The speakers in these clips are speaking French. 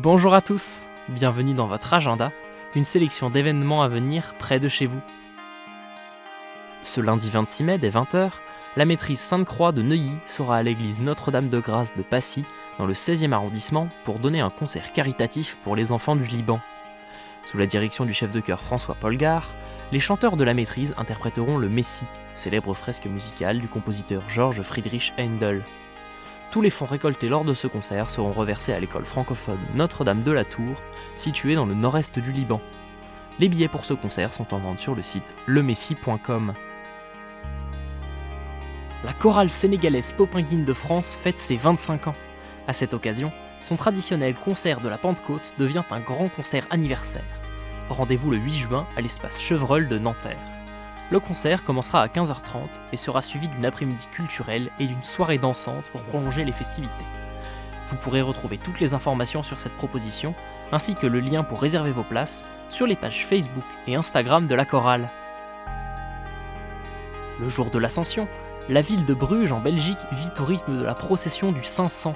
Bonjour à tous, bienvenue dans votre agenda, une sélection d'événements à venir près de chez vous. Ce lundi 26 mai dès 20h, la maîtrise Sainte-Croix de Neuilly sera à l'église Notre-Dame-de-Grâce de Passy, dans le 16e arrondissement, pour donner un concert caritatif pour les enfants du Liban. Sous la direction du chef de chœur François Polgar, les chanteurs de la maîtrise interpréteront le Messie, célèbre fresque musicale du compositeur Georg Friedrich Händel. Tous les fonds récoltés lors de ce concert seront reversés à l'école francophone Notre-Dame de la Tour, située dans le nord-est du Liban. Les billets pour ce concert sont en vente sur le site lemessie.com. La chorale sénégalaise Popinguine de France fête ses 25 ans. À cette occasion, son traditionnel concert de la Pentecôte devient un grand concert anniversaire. Rendez-vous le 8 juin à l'espace Chevreul de Nanterre. Le concert commencera à 15h30 et sera suivi d'une après-midi culturelle et d'une soirée dansante pour prolonger les festivités. Vous pourrez retrouver toutes les informations sur cette proposition, ainsi que le lien pour réserver vos places, sur les pages Facebook et Instagram de la chorale. Le jour de l'Ascension, la ville de Bruges en Belgique vit au rythme de la procession du 500.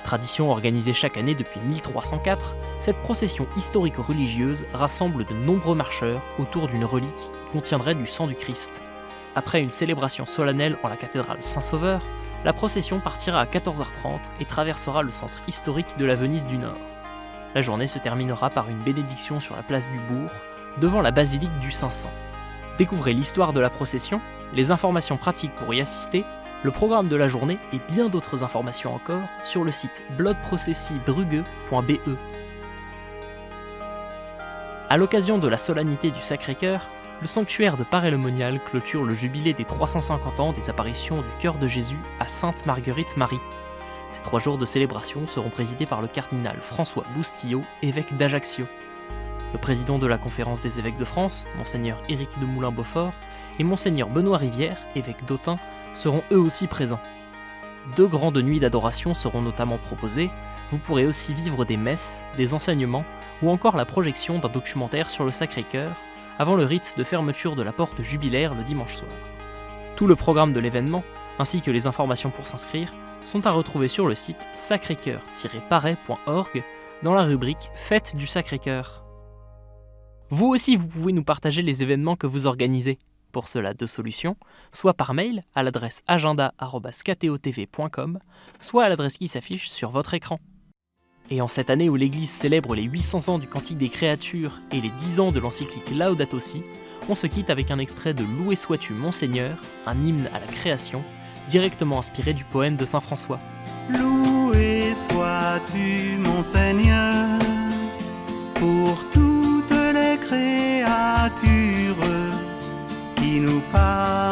Tradition organisée chaque année depuis 1304, cette procession historico-religieuse rassemble de nombreux marcheurs autour d'une relique qui contiendrait du sang du Christ. Après une célébration solennelle en la cathédrale Saint-Sauveur, la procession partira à 14h30 et traversera le centre historique de la Venise du Nord. La journée se terminera par une bénédiction sur la place du Bourg, devant la basilique du 500. Découvrez l'histoire de la procession, les informations pratiques pour y assister, le programme de la journée et bien d'autres informations encore sur le site bloodprocessiebrugge.be. À l'occasion de la solennité du Sacré-Cœur, le sanctuaire de Paray-le-Monial clôture le jubilé des 350 ans des apparitions du cœur de Jésus à Sainte-Marguerite-Marie. Ces 3 jours de célébration seront présidés par le cardinal François Boustillot, évêque d'Ajaccio. Le président de la Conférence des évêques de France, Monseigneur Éric de Moulin-Beaufort, et Monseigneur Benoît Rivière, évêque d'Autun, seront eux aussi présents. 2 grandes nuits d'adoration seront notamment proposées. Vous pourrez aussi vivre des messes, des enseignements ou encore la projection d'un documentaire sur le Sacré-Cœur avant le rite de fermeture de la porte jubilaire le dimanche soir. Tout le programme de l'événement, ainsi que les informations pour s'inscrire, sont à retrouver sur le site sacrécœur-paray.org dans la rubrique Fête du Sacré-Cœur. Vous aussi, vous pouvez nous partager les événements que vous organisez. Pour cela, 2 solutions, soit par mail à l'adresse agenda@ktotv.com, soit à l'adresse qui s'affiche sur votre écran. Et en cette année où l'Église célèbre les 800 ans du Cantique des Créatures et les 10 ans de l'encyclique Laudato Si, on se quitte avec un extrait de Loué sois-tu Monseigneur, un hymne à la création, directement inspiré du poème de saint François. Loué sois-tu Monseigneur, pour toutes les créatures qui nous parlent